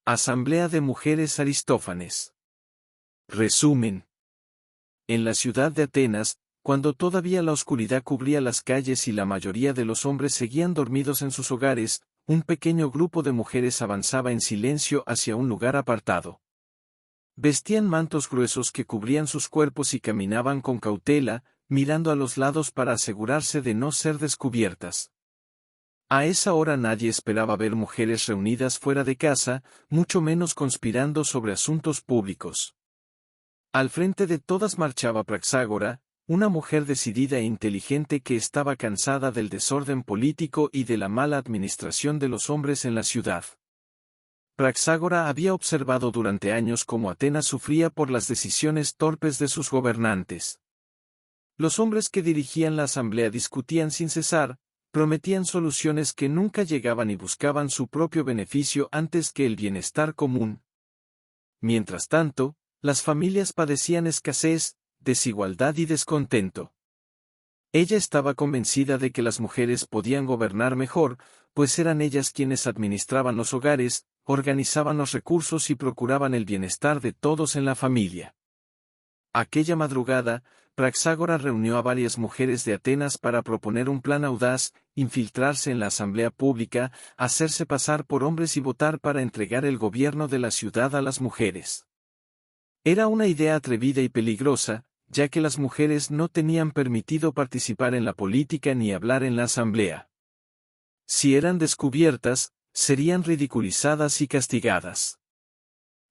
Asamblea de Mujeres Aristófanes. Resumen. En la ciudad de Atenas, cuando todavía la oscuridad cubría las calles y la mayoría de los hombres seguían dormidos en sus hogares, un pequeño grupo de mujeres avanzaba en silencio hacia un lugar apartado. Vestían mantos gruesos que cubrían sus cuerpos y caminaban con cautela, mirando a los lados para asegurarse de no ser descubiertas. A esa hora nadie esperaba ver mujeres reunidas fuera de casa, mucho menos conspirando sobre asuntos públicos. Al frente de todas marchaba Praxágora, una mujer decidida e inteligente que estaba cansada del desorden político y de la mala administración de los hombres en la ciudad. Praxágora había observado durante años cómo Atenas sufría por las decisiones torpes de sus gobernantes. Los hombres que dirigían la asamblea discutían sin cesar, prometían soluciones que nunca llegaban y buscaban su propio beneficio antes que el bienestar común. Mientras tanto, las familias padecían escasez, desigualdad y descontento. Ella estaba convencida de que las mujeres podían gobernar mejor, pues eran ellas quienes administraban los hogares, organizaban los recursos y procuraban el bienestar de todos en la familia. Aquella madrugada, Praxágora reunió a varias mujeres de Atenas para proponer un plan audaz, infiltrarse en la asamblea pública, hacerse pasar por hombres y votar para entregar el gobierno de la ciudad a las mujeres. Era una idea atrevida y peligrosa, ya que las mujeres no tenían permitido participar en la política ni hablar en la asamblea. Si eran descubiertas, serían ridiculizadas y castigadas.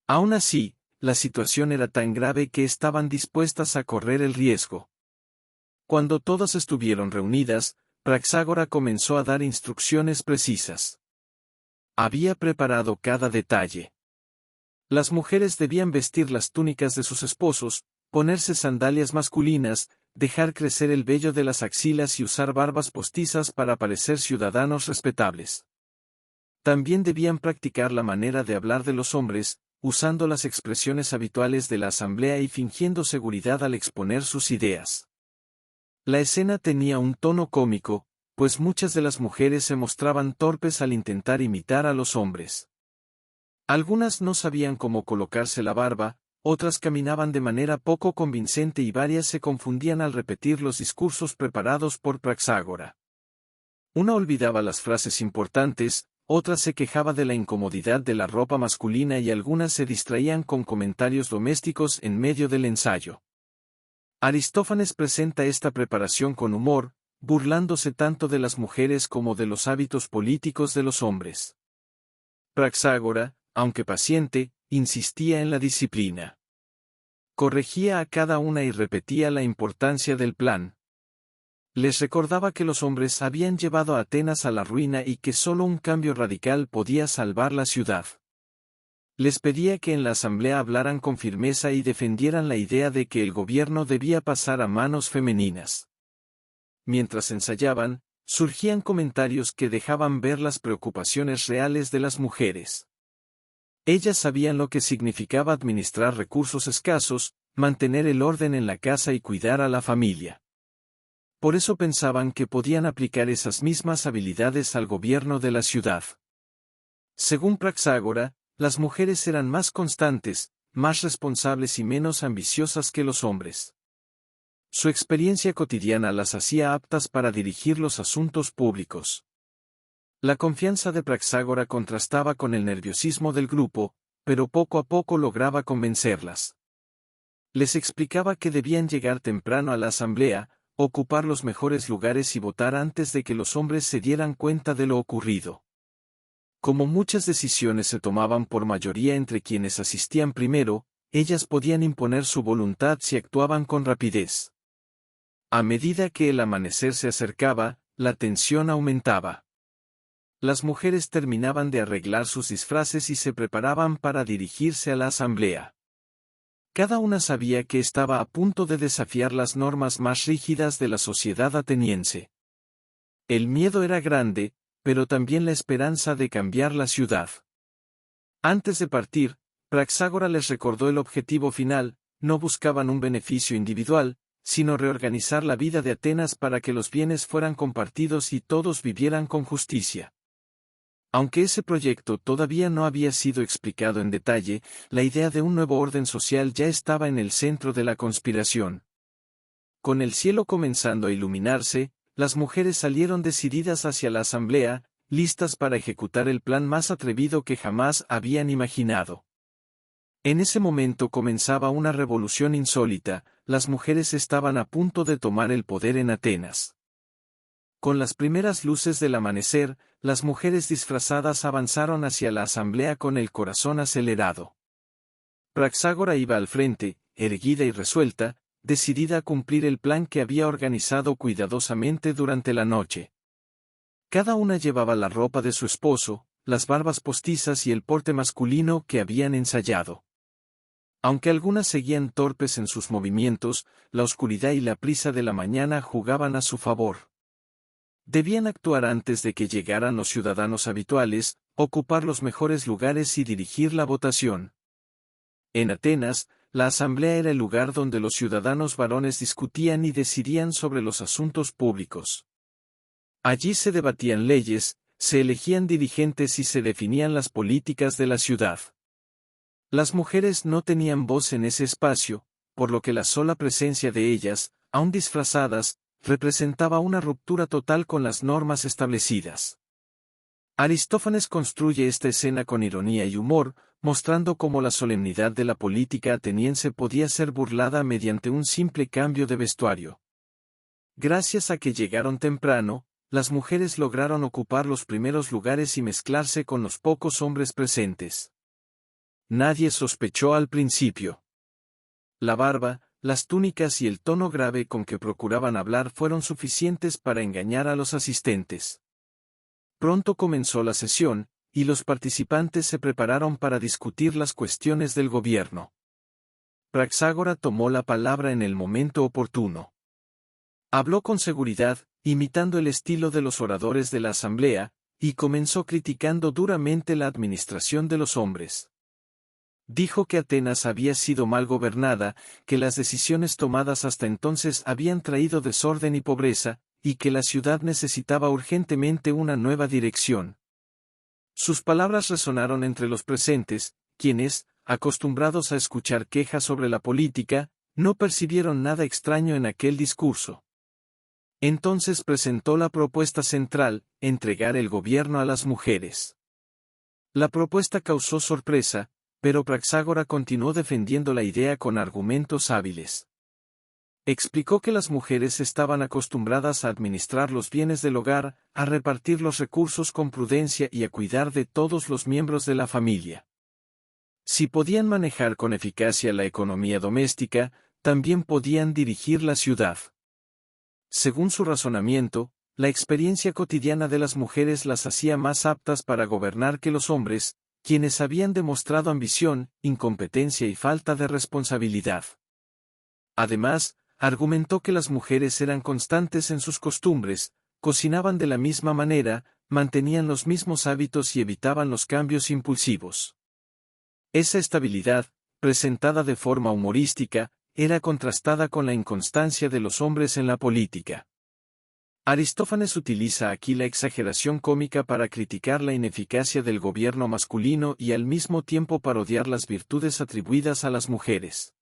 Aún así, la situación era tan grave que estaban dispuestas a correr el riesgo. Cuando todas estuvieron reunidas, Praxágora comenzó a dar instrucciones precisas. Había preparado cada detalle. Las mujeres debían vestir las túnicas de sus esposos, ponerse sandalias masculinas, dejar crecer el vello de las axilas y usar barbas postizas para parecer ciudadanos respetables. También debían practicar la manera de hablar de los hombres, usando las expresiones habituales de la asamblea y fingiendo seguridad al exponer sus ideas. La escena tenía un tono cómico, pues muchas de las mujeres se mostraban torpes al intentar imitar a los hombres. Algunas no sabían cómo colocarse la barba, otras caminaban de manera poco convincente y varias se confundían al repetir los discursos preparados por Praxágora. Una olvidaba las frases importantes, otra se quejaba de la incomodidad de la ropa masculina y algunas se distraían con comentarios domésticos en medio del ensayo. Aristófanes presenta esta preparación con humor, burlándose tanto de las mujeres como de los hábitos políticos de los hombres. Praxágora, aunque paciente, insistía en la disciplina. Corregía a cada una y repetía la importancia del plan. Les recordaba que los hombres habían llevado a Atenas a la ruina y que solo un cambio radical podía salvar la ciudad. Les pedía que en la asamblea hablaran con firmeza y defendieran la idea de que el gobierno debía pasar a manos femeninas. Mientras ensayaban, surgían comentarios que dejaban ver las preocupaciones reales de las mujeres. Ellas sabían lo que significaba administrar recursos escasos, mantener el orden en la casa y cuidar a la familia. Por eso pensaban que podían aplicar esas mismas habilidades al gobierno de la ciudad. Según Praxágora, las mujeres eran más constantes, más responsables y menos ambiciosas que los hombres. Su experiencia cotidiana las hacía aptas para dirigir los asuntos públicos. La confianza de Praxágora contrastaba con el nerviosismo del grupo, pero poco a poco lograba convencerlas. Les explicaba que debían llegar temprano a la asamblea, ocupar los mejores lugares y votar antes de que los hombres se dieran cuenta de lo ocurrido. Como muchas decisiones se tomaban por mayoría entre quienes asistían primero, ellas podían imponer su voluntad si actuaban con rapidez. A medida que el amanecer se acercaba, la tensión aumentaba. Las mujeres terminaban de arreglar sus disfraces y se preparaban para dirigirse a la asamblea. Cada una sabía que estaba a punto de desafiar las normas más rígidas de la sociedad ateniense. El miedo era grande, pero también la esperanza de cambiar la ciudad. Antes de partir, Praxágora les recordó el objetivo final: no buscaban un beneficio individual, sino reorganizar la vida de Atenas para que los bienes fueran compartidos y todos vivieran con justicia. Aunque ese proyecto todavía no había sido explicado en detalle, la idea de un nuevo orden social ya estaba en el centro de la conspiración. Con el cielo comenzando a iluminarse, las mujeres salieron decididas hacia la asamblea, listas para ejecutar el plan más atrevido que jamás habían imaginado. En ese momento comenzaba una revolución insólita, las mujeres estaban a punto de tomar el poder en Atenas. Con las primeras luces del amanecer, las mujeres disfrazadas avanzaron hacia la asamblea con el corazón acelerado. Praxágora iba al frente, erguida y resuelta, decidida a cumplir el plan que había organizado cuidadosamente durante la noche. Cada una llevaba la ropa de su esposo, las barbas postizas y el porte masculino que habían ensayado. Aunque algunas seguían torpes en sus movimientos, la oscuridad y la prisa de la mañana jugaban a su favor. Debían actuar antes de que llegaran los ciudadanos habituales, ocupar los mejores lugares y dirigir la votación. En Atenas, la asamblea era el lugar donde los ciudadanos varones discutían y decidían sobre los asuntos públicos. Allí se debatían leyes, se elegían dirigentes y se definían las políticas de la ciudad. Las mujeres no tenían voz en ese espacio, por lo que la sola presencia de ellas, aun disfrazadas, representaba una ruptura total con las normas establecidas. Aristófanes construye esta escena con ironía y humor, mostrando cómo la solemnidad de la política ateniense podía ser burlada mediante un simple cambio de vestuario. Gracias a que llegaron temprano, las mujeres lograron ocupar los primeros lugares y mezclarse con los pocos hombres presentes. Nadie sospechó al principio. La barba, las túnicas y el tono grave con que procuraban hablar fueron suficientes para engañar a los asistentes. Pronto comenzó la sesión, y los participantes se prepararon para discutir las cuestiones del gobierno. Praxágora tomó la palabra en el momento oportuno. Habló con seguridad, imitando el estilo de los oradores de la asamblea, y comenzó criticando duramente la administración de los hombres. Dijo que Atenas había sido mal gobernada, que las decisiones tomadas hasta entonces habían traído desorden y pobreza, y que la ciudad necesitaba urgentemente una nueva dirección. Sus palabras resonaron entre los presentes, quienes, acostumbrados a escuchar quejas sobre la política, no percibieron nada extraño en aquel discurso. Entonces presentó la propuesta central, entregar el gobierno a las mujeres. La propuesta causó sorpresa, pero Praxágora continuó defendiendo la idea con argumentos hábiles. Explicó que las mujeres estaban acostumbradas a administrar los bienes del hogar, a repartir los recursos con prudencia y a cuidar de todos los miembros de la familia. Si podían manejar con eficacia la economía doméstica, también podían dirigir la ciudad. Según su razonamiento, la experiencia cotidiana de las mujeres las hacía más aptas para gobernar que los hombres, quienes habían demostrado ambición, incompetencia y falta de responsabilidad. Además, argumentó que las mujeres eran constantes en sus costumbres, cocinaban de la misma manera, mantenían los mismos hábitos y evitaban los cambios impulsivos. Esa estabilidad, presentada de forma humorística, era contrastada con la inconstancia de los hombres en la política. Aristófanes utiliza aquí la exageración cómica para criticar la ineficacia del gobierno masculino y al mismo tiempo parodiar las virtudes atribuidas a las mujeres.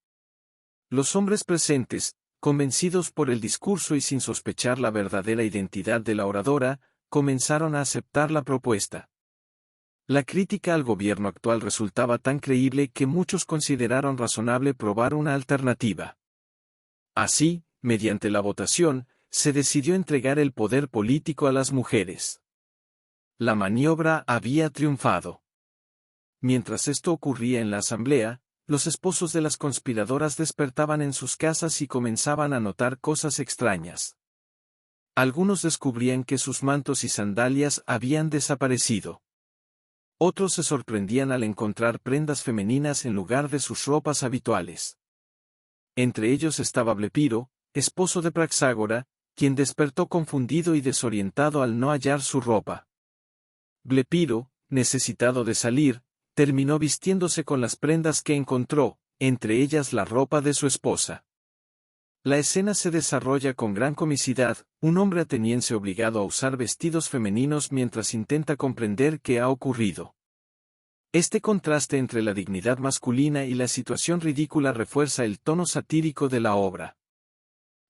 Los hombres presentes, convencidos por el discurso y sin sospechar la verdadera identidad de la oradora, comenzaron a aceptar la propuesta. La crítica al gobierno actual resultaba tan creíble que muchos consideraron razonable probar una alternativa. Así, mediante la votación, se decidió entregar el poder político a las mujeres. La maniobra había triunfado. Mientras esto ocurría en la asamblea, los esposos de las conspiradoras despertaban en sus casas y comenzaban a notar cosas extrañas. Algunos descubrían que sus mantos y sandalias habían desaparecido. Otros se sorprendían al encontrar prendas femeninas en lugar de sus ropas habituales. Entre ellos estaba Blepiro, esposo de Praxágora, quien despertó confundido y desorientado al no hallar su ropa. Blepiro, necesitado de salir, terminó vistiéndose con las prendas que encontró, entre ellas la ropa de su esposa. La escena se desarrolla con gran comicidad, un hombre ateniense obligado a usar vestidos femeninos mientras intenta comprender qué ha ocurrido. Este contraste entre la dignidad masculina y la situación ridícula refuerza el tono satírico de la obra.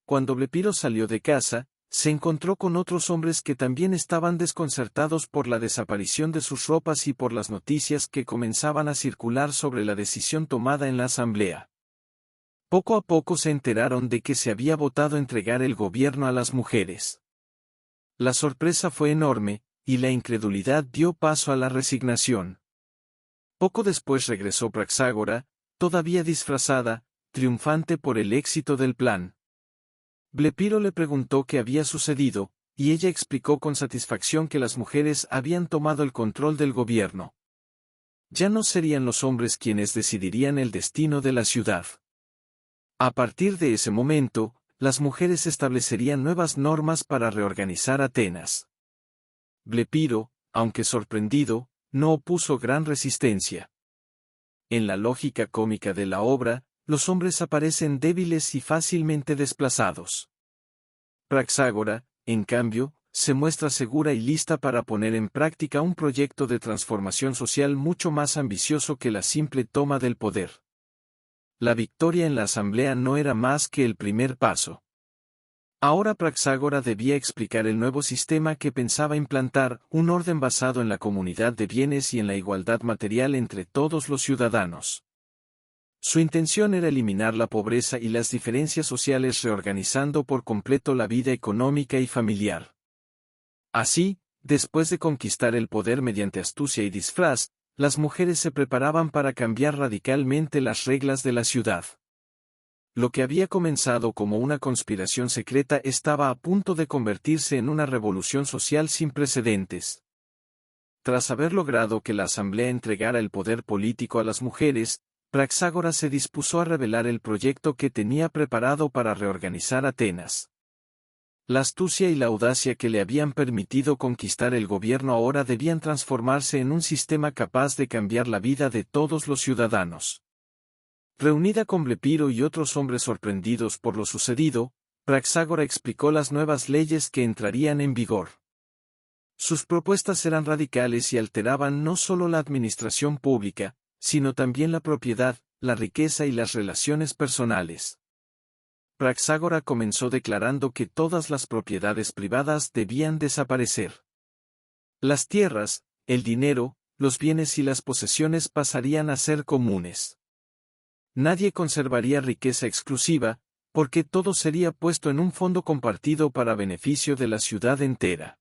Cuando Blepiro salió de casa, se encontró con otros hombres que también estaban desconcertados por la desaparición de sus ropas y por las noticias que comenzaban a circular sobre la decisión tomada en la asamblea. Poco a poco se enteraron de que se había votado entregar el gobierno a las mujeres. La sorpresa fue enorme, y la incredulidad dio paso a la resignación. Poco después regresó Praxágora, todavía disfrazada, triunfante por el éxito del plan. Blepiro le preguntó qué había sucedido, y ella explicó con satisfacción que las mujeres habían tomado el control del gobierno. Ya no serían los hombres quienes decidirían el destino de la ciudad. A partir de ese momento, las mujeres establecerían nuevas normas para reorganizar Atenas. Blepiro, aunque sorprendido, no opuso gran resistencia. En la lógica cómica de la obra, los hombres aparecen débiles y fácilmente desplazados. Praxágora, en cambio, se muestra segura y lista para poner en práctica un proyecto de transformación social mucho más ambicioso que la simple toma del poder. La victoria en la asamblea no era más que el primer paso. Ahora Praxágora debía explicar el nuevo sistema que pensaba implantar, un orden basado en la comunidad de bienes y en la igualdad material entre todos los ciudadanos. Su intención era eliminar la pobreza y las diferencias sociales reorganizando por completo la vida económica y familiar. Así, después de conquistar el poder mediante astucia y disfraz, las mujeres se preparaban para cambiar radicalmente las reglas de la ciudad. Lo que había comenzado como una conspiración secreta estaba a punto de convertirse en una revolución social sin precedentes. Tras haber logrado que la asamblea entregara el poder político a las mujeres, Praxágora se dispuso a revelar el proyecto que tenía preparado para reorganizar Atenas. La astucia y la audacia que le habían permitido conquistar el gobierno ahora debían transformarse en un sistema capaz de cambiar la vida de todos los ciudadanos. Reunida con Blepiro y otros hombres sorprendidos por lo sucedido, Praxágora explicó las nuevas leyes que entrarían en vigor. Sus propuestas eran radicales y alteraban no solo la administración pública, sino también la propiedad, la riqueza y las relaciones personales. Praxágora comenzó declarando que todas las propiedades privadas debían desaparecer. Las tierras, el dinero, los bienes y las posesiones pasarían a ser comunes. Nadie conservaría riqueza exclusiva, porque todo sería puesto en un fondo compartido para beneficio de la ciudad entera.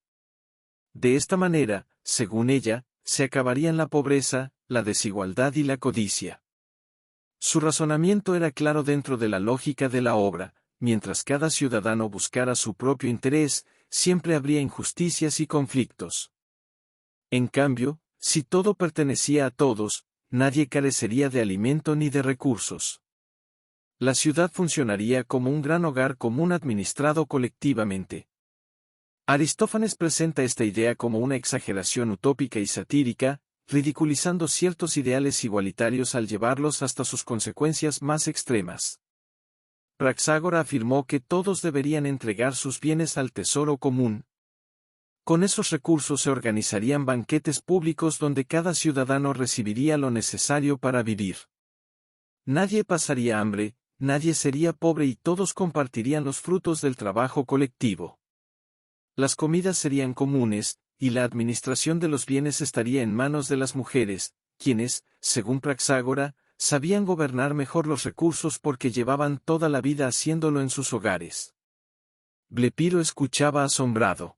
De esta manera, según ella, se acabarían la pobreza, la desigualdad y la codicia. Su razonamiento era claro dentro de la lógica de la obra: mientras cada ciudadano buscara su propio interés, siempre habría injusticias y conflictos. En cambio, si todo pertenecía a todos, nadie carecería de alimento ni de recursos. La ciudad funcionaría como un gran hogar común administrado colectivamente. Aristófanes presenta esta idea como una exageración utópica y satírica, ridiculizando ciertos ideales igualitarios al llevarlos hasta sus consecuencias más extremas. Praxágora afirmó que todos deberían entregar sus bienes al tesoro común. Con esos recursos se organizarían banquetes públicos donde cada ciudadano recibiría lo necesario para vivir. Nadie pasaría hambre, nadie sería pobre y todos compartirían los frutos del trabajo colectivo. Las comidas serían comunes, y la administración de los bienes estaría en manos de las mujeres, quienes, según Praxágora, sabían gobernar mejor los recursos porque llevaban toda la vida haciéndolo en sus hogares. Blepiro escuchaba asombrado.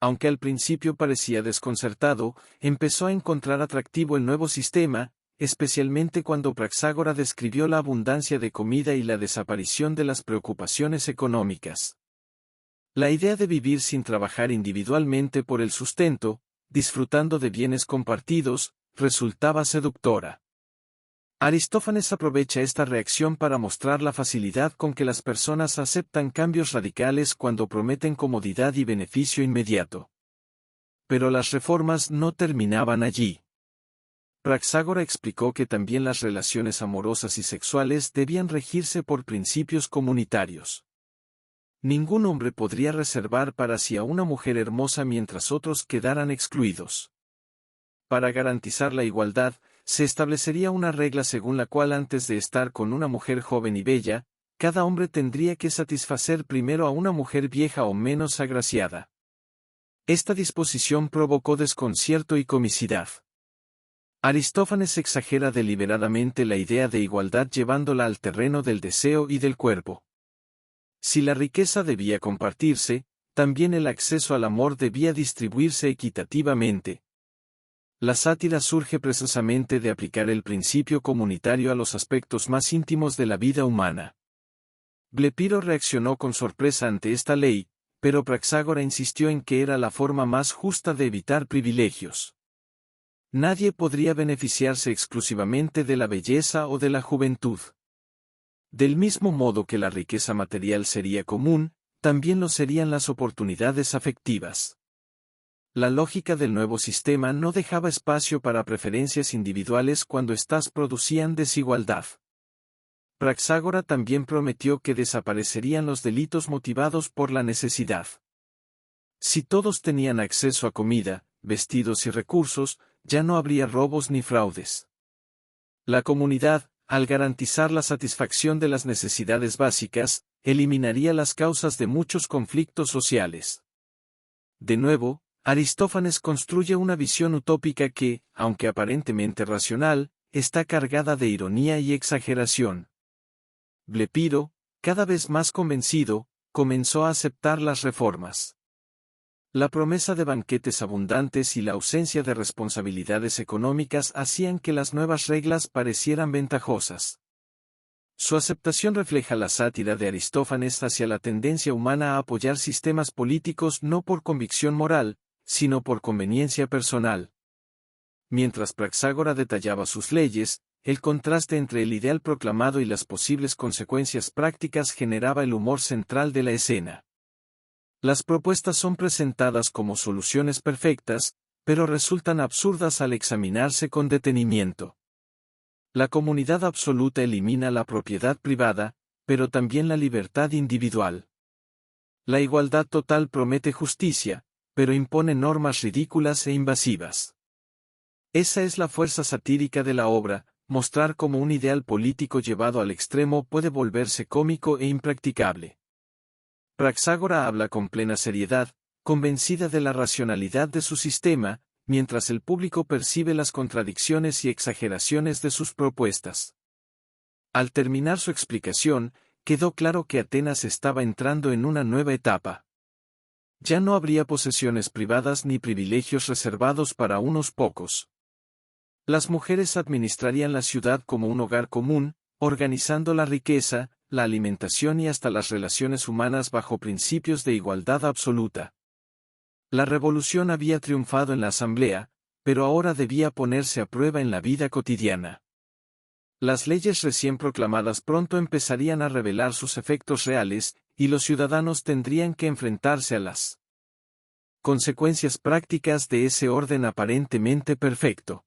Aunque al principio parecía desconcertado, empezó a encontrar atractivo el nuevo sistema, especialmente cuando Praxágora describió la abundancia de comida y la desaparición de las preocupaciones económicas. La idea de vivir sin trabajar individualmente por el sustento, disfrutando de bienes compartidos, resultaba seductora. Aristófanes aprovecha esta reacción para mostrar la facilidad con que las personas aceptan cambios radicales cuando prometen comodidad y beneficio inmediato. Pero las reformas no terminaban allí. Praxágora explicó que también las relaciones amorosas y sexuales debían regirse por principios comunitarios. Ningún hombre podría reservar para sí a una mujer hermosa mientras otros quedaran excluidos. Para garantizar la igualdad, se establecería una regla según la cual antes de estar con una mujer joven y bella, cada hombre tendría que satisfacer primero a una mujer vieja o menos agraciada. Esta disposición provocó desconcierto y comicidad. Aristófanes exagera deliberadamente la idea de igualdad llevándola al terreno del deseo y del cuerpo. Si la riqueza debía compartirse, también el acceso al amor debía distribuirse equitativamente. La sátira surge precisamente de aplicar el principio comunitario a los aspectos más íntimos de la vida humana. Blepiro reaccionó con sorpresa ante esta ley, pero Praxágora insistió en que era la forma más justa de evitar privilegios. Nadie podría beneficiarse exclusivamente de la belleza o de la juventud. Del mismo modo que la riqueza material sería común, también lo serían las oportunidades afectivas. La lógica del nuevo sistema no dejaba espacio para preferencias individuales cuando éstas producían desigualdad. Praxágora también prometió que desaparecerían los delitos motivados por la necesidad. Si todos tenían acceso a comida, vestidos y recursos, ya no habría robos ni fraudes. La comunidad, al garantizar la satisfacción de las necesidades básicas, eliminaría las causas de muchos conflictos sociales. De nuevo, Aristófanes construye una visión utópica que, aunque aparentemente racional, está cargada de ironía y exageración. Blepiro, cada vez más convencido, comenzó a aceptar las reformas. La promesa de banquetes abundantes y la ausencia de responsabilidades económicas hacían que las nuevas reglas parecieran ventajosas. Su aceptación refleja la sátira de Aristófanes hacia la tendencia humana a apoyar sistemas políticos no por convicción moral, sino por conveniencia personal. Mientras Praxágora detallaba sus leyes, el contraste entre el ideal proclamado y las posibles consecuencias prácticas generaba el humor central de la escena. Las propuestas son presentadas como soluciones perfectas, pero resultan absurdas al examinarse con detenimiento. La comunidad absoluta elimina la propiedad privada, pero también la libertad individual. La igualdad total promete justicia, pero impone normas ridículas e invasivas. Esa es la fuerza satírica de la obra, mostrar cómo un ideal político llevado al extremo puede volverse cómico e impracticable. Praxágora habla con plena seriedad, convencida de la racionalidad de su sistema, mientras el público percibe las contradicciones y exageraciones de sus propuestas. Al terminar su explicación, quedó claro que Atenas estaba entrando en una nueva etapa. Ya no habría posesiones privadas ni privilegios reservados para unos pocos. Las mujeres administrarían la ciudad como un hogar común, organizando la riqueza, la alimentación y hasta las relaciones humanas bajo principios de igualdad absoluta. La revolución había triunfado en la asamblea, pero ahora debía ponerse a prueba en la vida cotidiana. Las leyes recién proclamadas pronto empezarían a revelar sus efectos reales, y los ciudadanos tendrían que enfrentarse a las consecuencias prácticas de ese orden aparentemente perfecto.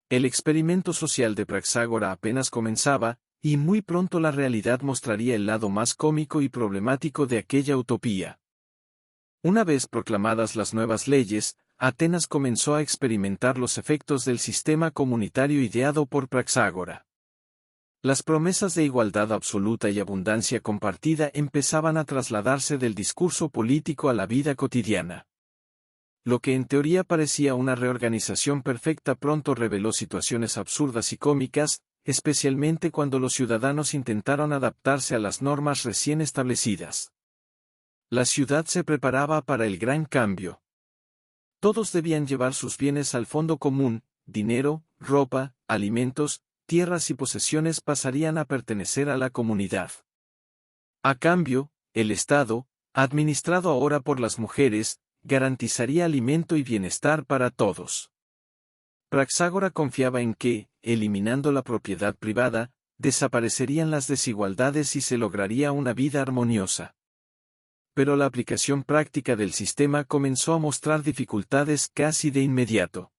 El experimento social de Praxágora apenas comenzaba, y muy pronto la realidad mostraría el lado más cómico y problemático de aquella utopía. Una vez proclamadas las nuevas leyes, Atenas comenzó a experimentar los efectos del sistema comunitario ideado por Praxágora. Las promesas de igualdad absoluta y abundancia compartida empezaban a trasladarse del discurso político a la vida cotidiana. Lo que en teoría parecía una reorganización perfecta pronto reveló situaciones absurdas y cómicas, especialmente cuando los ciudadanos intentaron adaptarse a las normas recién establecidas. La ciudad se preparaba para el gran cambio. Todos debían llevar sus bienes al fondo común, dinero, ropa, alimentos, tierras y posesiones pasarían a pertenecer a la comunidad. A cambio, el Estado, administrado ahora por las mujeres, garantizaría alimento y bienestar para todos. Praxágora confiaba en que, eliminando la propiedad privada, desaparecerían las desigualdades y se lograría una vida armoniosa. Pero la aplicación práctica del sistema comenzó a mostrar dificultades casi de inmediato.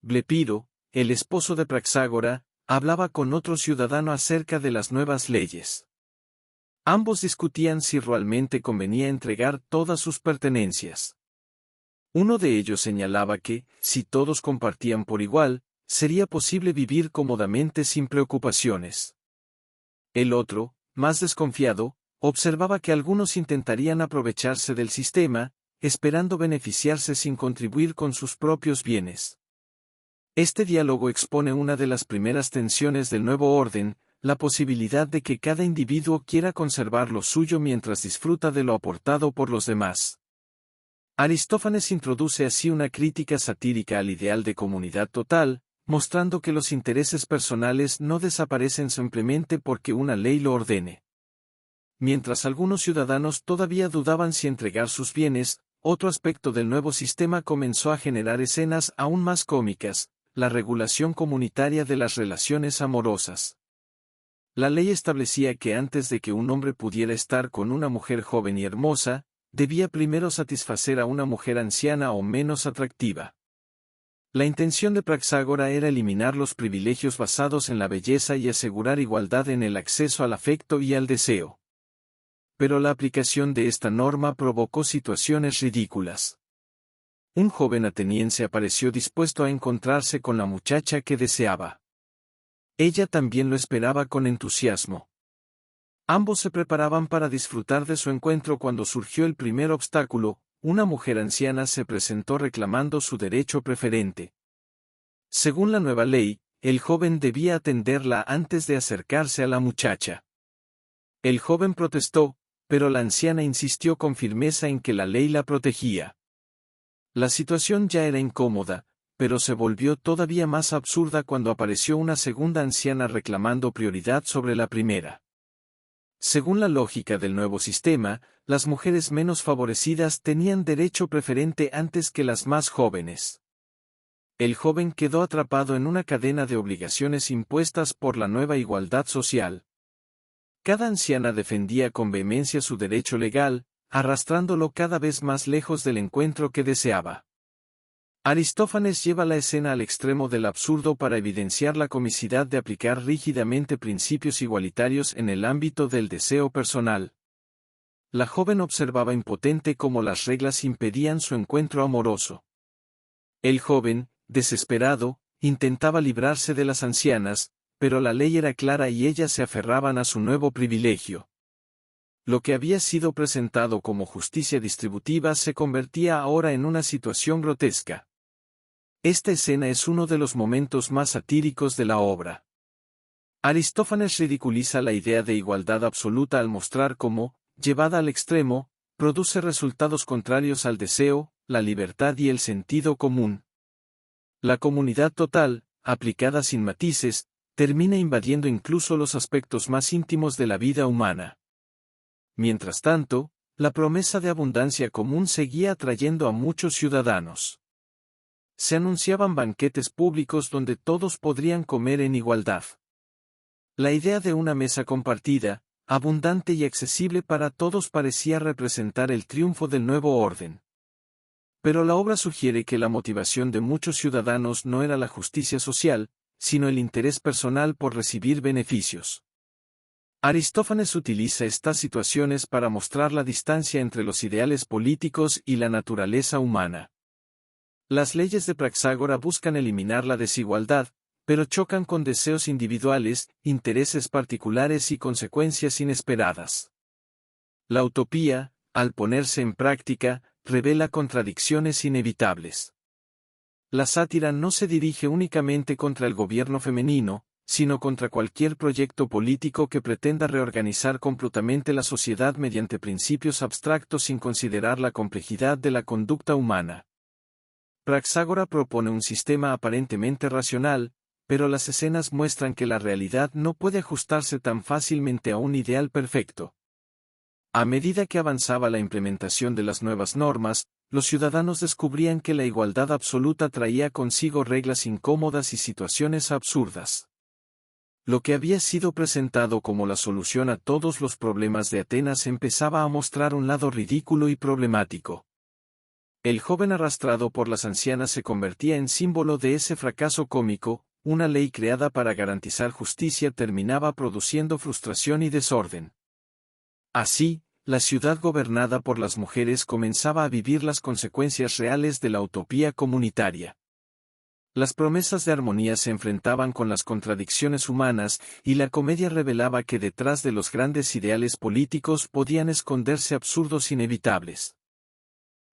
Blepiro, el esposo de Praxágora, hablaba con otro ciudadano acerca de las nuevas leyes. Ambos discutían si realmente convenía entregar todas sus pertenencias. Uno de ellos señalaba que, si todos compartían por igual, sería posible vivir cómodamente sin preocupaciones. El otro, más desconfiado, observaba que algunos intentarían aprovecharse del sistema, esperando beneficiarse sin contribuir con sus propios bienes. Este diálogo expone una de las primeras tensiones del nuevo orden, la posibilidad de que cada individuo quiera conservar lo suyo mientras disfruta de lo aportado por los demás. Aristófanes introduce así una crítica satírica al ideal de comunidad total, mostrando que los intereses personales no desaparecen simplemente porque una ley lo ordene. Mientras algunos ciudadanos todavía dudaban si entregar sus bienes, otro aspecto del nuevo sistema comenzó a generar escenas aún más cómicas, la regulación comunitaria de las relaciones amorosas. La ley establecía que antes de que un hombre pudiera estar con una mujer joven y hermosa, debía primero satisfacer a una mujer anciana o menos atractiva. La intención de Praxágora era eliminar los privilegios basados en la belleza y asegurar igualdad en el acceso al afecto y al deseo. Pero la aplicación de esta norma provocó situaciones ridículas. Un joven ateniense apareció dispuesto a encontrarse con la muchacha que deseaba. Ella también lo esperaba con entusiasmo. Ambos se preparaban para disfrutar de su encuentro cuando surgió el primer obstáculo. Una mujer anciana se presentó reclamando su derecho preferente. Según la nueva ley, el joven debía atenderla antes de acercarse a la muchacha. El joven protestó, pero la anciana insistió con firmeza en que la ley la protegía. La situación ya era incómoda, pero se volvió todavía más absurda cuando apareció una segunda anciana reclamando prioridad sobre la primera. Según la lógica del nuevo sistema, las mujeres menos favorecidas tenían derecho preferente antes que las más jóvenes. El joven quedó atrapado en una cadena de obligaciones impuestas por la nueva igualdad social. Cada anciana defendía con vehemencia su derecho legal, arrastrándolo cada vez más lejos del encuentro que deseaba. Aristófanes lleva la escena al extremo del absurdo para evidenciar la comicidad de aplicar rígidamente principios igualitarios en el ámbito del deseo personal. La joven observaba impotente cómo las reglas impedían su encuentro amoroso. El joven, desesperado, intentaba librarse de las ancianas, pero la ley era clara y ellas se aferraban a su nuevo privilegio. Lo que había sido presentado como justicia distributiva se convertía ahora en una situación grotesca. Esta escena es uno de los momentos más satíricos de la obra. Aristófanes ridiculiza la idea de igualdad absoluta al mostrar cómo, llevada al extremo, produce resultados contrarios al deseo, la libertad y el sentido común. La comunidad total, aplicada sin matices, termina invadiendo incluso los aspectos más íntimos de la vida humana. Mientras tanto, la promesa de abundancia común seguía atrayendo a muchos ciudadanos. Se anunciaban banquetes públicos donde todos podrían comer en igualdad. La idea de una mesa compartida, abundante y accesible para todos parecía representar el triunfo del nuevo orden. Pero la obra sugiere que la motivación de muchos ciudadanos no era la justicia social, sino el interés personal por recibir beneficios. Aristófanes utiliza estas situaciones para mostrar la distancia entre los ideales políticos y la naturaleza humana. Las leyes de Praxágora buscan eliminar la desigualdad, pero chocan con deseos individuales, intereses particulares y consecuencias inesperadas. La utopía, al ponerse en práctica, revela contradicciones inevitables. La sátira no se dirige únicamente contra el gobierno femenino, sino contra cualquier proyecto político que pretenda reorganizar completamente la sociedad mediante principios abstractos sin considerar la complejidad de la conducta humana. Praxágora propone un sistema aparentemente racional, pero las escenas muestran que la realidad no puede ajustarse tan fácilmente a un ideal perfecto. A medida que avanzaba la implementación de las nuevas normas, los ciudadanos descubrían que la igualdad absoluta traía consigo reglas incómodas y situaciones absurdas. Lo que había sido presentado como la solución a todos los problemas de Atenas empezaba a mostrar un lado ridículo y problemático. El joven arrastrado por las ancianas se convertía en símbolo de ese fracaso cómico. Una ley creada para garantizar justicia terminaba produciendo frustración y desorden. Así, la ciudad gobernada por las mujeres comenzaba a vivir las consecuencias reales de la utopía comunitaria. Las promesas de armonía se enfrentaban con las contradicciones humanas, y la comedia revelaba que detrás de los grandes ideales políticos podían esconderse absurdos inevitables.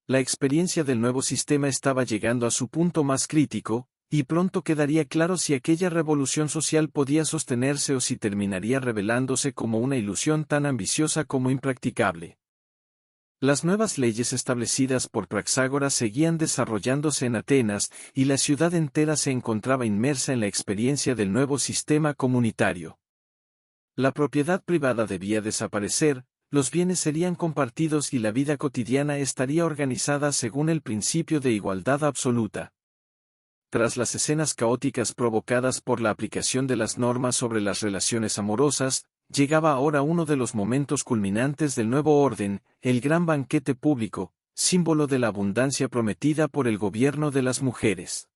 La experiencia del nuevo sistema estaba llegando a su punto más crítico, y pronto quedaría claro si aquella revolución social podía sostenerse o si terminaría revelándose como una ilusión tan ambiciosa como impracticable. Las nuevas leyes establecidas por Praxágoras seguían desarrollándose en Atenas, y la ciudad entera se encontraba inmersa en la experiencia del nuevo sistema comunitario. La propiedad privada debía desaparecer, los bienes serían compartidos y la vida cotidiana estaría organizada según el principio de igualdad absoluta. Tras las escenas caóticas provocadas por la aplicación de las normas sobre las relaciones amorosas, llegaba ahora uno de los momentos culminantes del nuevo orden, el gran banquete público, símbolo de la abundancia prometida por el gobierno de las mujeres.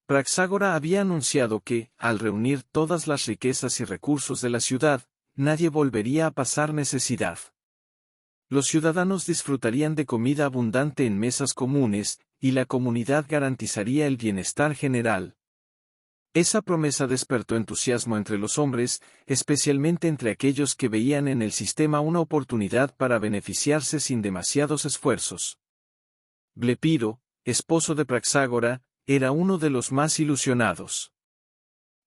Praxágora había anunciado que, al reunir todas las riquezas y recursos de la ciudad, nadie volvería a pasar necesidad. Los ciudadanos disfrutarían de comida abundante en mesas comunes, y la comunidad garantizaría el bienestar general. Esa promesa despertó entusiasmo entre los hombres, especialmente entre aquellos que veían en el sistema una oportunidad para beneficiarse sin demasiados esfuerzos. Blepiro, esposo de Praxágora, era uno de los más ilusionados.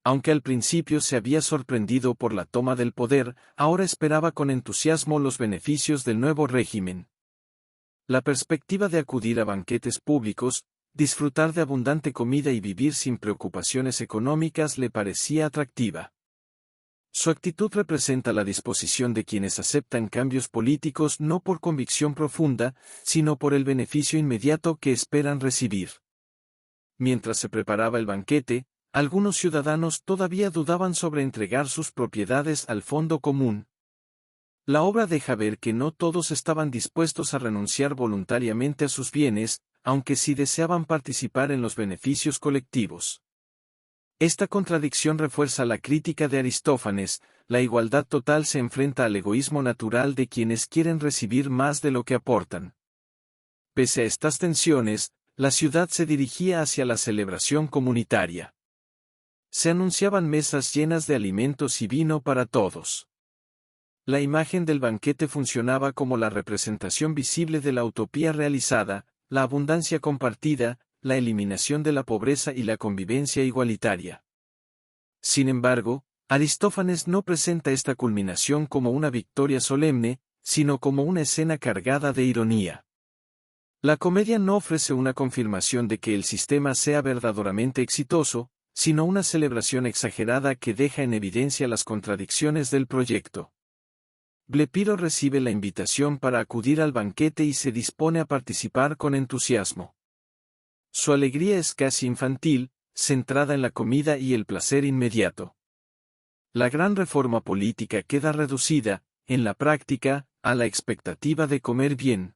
Aunque al principio se había sorprendido por la toma del poder, ahora esperaba con entusiasmo los beneficios del nuevo régimen. La perspectiva de acudir a banquetes públicos, disfrutar de abundante comida y vivir sin preocupaciones económicas le parecía atractiva. Su actitud representa la disposición de quienes aceptan cambios políticos no por convicción profunda, sino por el beneficio inmediato que esperan recibir. Mientras se preparaba el banquete, algunos ciudadanos todavía dudaban sobre entregar sus propiedades al fondo común. La obra deja ver que no todos estaban dispuestos a renunciar voluntariamente a sus bienes, aunque sí deseaban participar en los beneficios colectivos. Esta contradicción refuerza la crítica de Aristófanes: la igualdad total se enfrenta al egoísmo natural de quienes quieren recibir más de lo que aportan. Pese a estas tensiones, la ciudad se dirigía hacia la celebración comunitaria. Se anunciaban mesas llenas de alimentos y vino para todos. La imagen del banquete funcionaba como la representación visible de la utopía realizada, la abundancia compartida, la eliminación de la pobreza y la convivencia igualitaria. Sin embargo, Aristófanes no presenta esta culminación como una victoria solemne, sino como una escena cargada de ironía. La comedia no ofrece una confirmación de que el sistema sea verdaderamente exitoso, sino una celebración exagerada que deja en evidencia las contradicciones del proyecto. Blepiro recibe la invitación para acudir al banquete y se dispone a participar con entusiasmo. Su alegría es casi infantil, centrada en la comida y el placer inmediato. La gran reforma política queda reducida, en la práctica, a la expectativa de comer bien.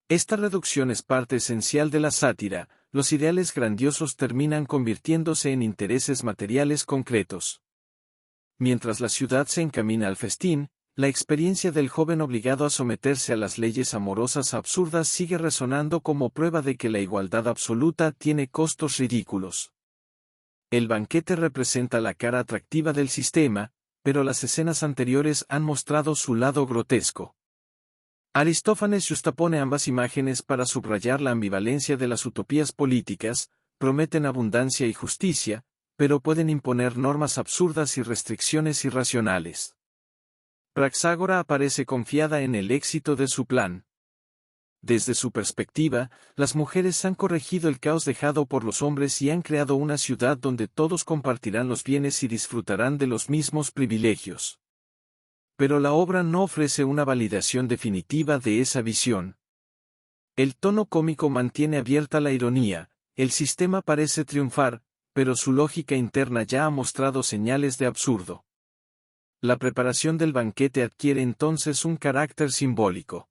Esta reducción es parte esencial de la sátira: los ideales grandiosos terminan convirtiéndose en intereses materiales concretos. Mientras la ciudad se encamina al festín, la experiencia del joven obligado a someterse a las leyes amorosas absurdas sigue resonando como prueba de que la igualdad absoluta tiene costos ridículos. El banquete representa la cara atractiva del sistema, pero las escenas anteriores han mostrado su lado grotesco. Aristófanes justapone ambas imágenes para subrayar la ambivalencia de las utopías políticas: prometen abundancia y justicia, pero pueden imponer normas absurdas y restricciones irracionales. Praxágora aparece confiada en el éxito de su plan. Desde su perspectiva, las mujeres han corregido el caos dejado por los hombres y han creado una ciudad donde todos compartirán los bienes y disfrutarán de los mismos privilegios. Pero la obra no ofrece una validación definitiva de esa visión. El tono cómico mantiene abierta la ironía: el sistema parece triunfar, pero su lógica interna ya ha mostrado señales de absurdo. La preparación del banquete adquiere entonces un carácter simbólico.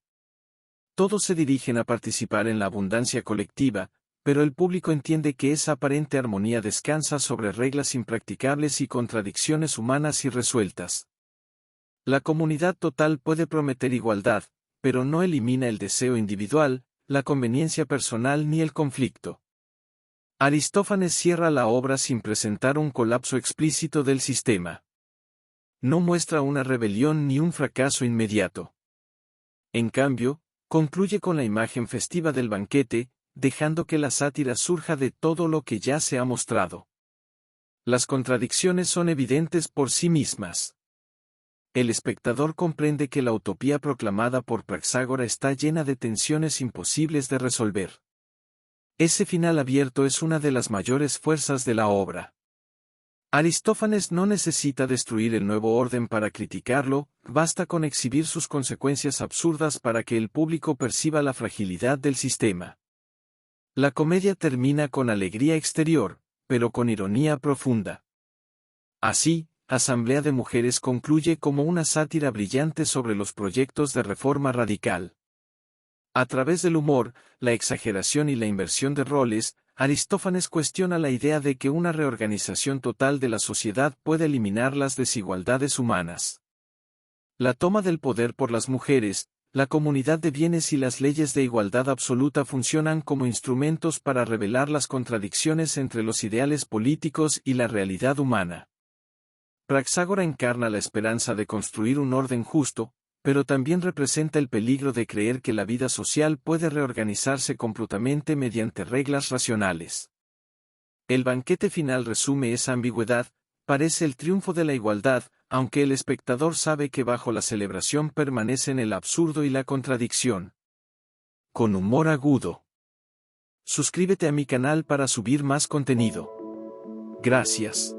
Todos se dirigen a participar en la abundancia colectiva, pero el público entiende que esa aparente armonía descansa sobre reglas impracticables y contradicciones humanas irresueltas. La comunidad total puede prometer igualdad, pero no elimina el deseo individual, la conveniencia personal ni el conflicto. Aristófanes cierra la obra sin presentar un colapso explícito del sistema. No muestra una rebelión ni un fracaso inmediato. En cambio, concluye con la imagen festiva del banquete, dejando que la sátira surja de todo lo que ya se ha mostrado. Las contradicciones son evidentes por sí mismas. El espectador comprende que la utopía proclamada por Praxágora está llena de tensiones imposibles de resolver. Ese final abierto es una de las mayores fuerzas de la obra. Aristófanes no necesita destruir el nuevo orden para criticarlo, basta con exhibir sus consecuencias absurdas para que el público perciba la fragilidad del sistema. La comedia termina con alegría exterior, pero con ironía profunda. Así, Asamblea de Mujeres concluye como una sátira brillante sobre los proyectos de reforma radical. A través del humor, la exageración y la inversión de roles, Aristófanes cuestiona la idea de que una reorganización total de la sociedad puede eliminar las desigualdades humanas. La toma del poder por las mujeres, la comunidad de bienes y las leyes de igualdad absoluta funcionan como instrumentos para revelar las contradicciones entre los ideales políticos y la realidad humana. Praxágora encarna la esperanza de construir un orden justo, pero también representa el peligro de creer que la vida social puede reorganizarse completamente mediante reglas racionales. El banquete final resume esa ambigüedad, parece el triunfo de la igualdad, aunque el espectador sabe que bajo la celebración permanecen el absurdo y la contradicción. Con humor agudo. Suscríbete a mi canal para subir más contenido. Gracias.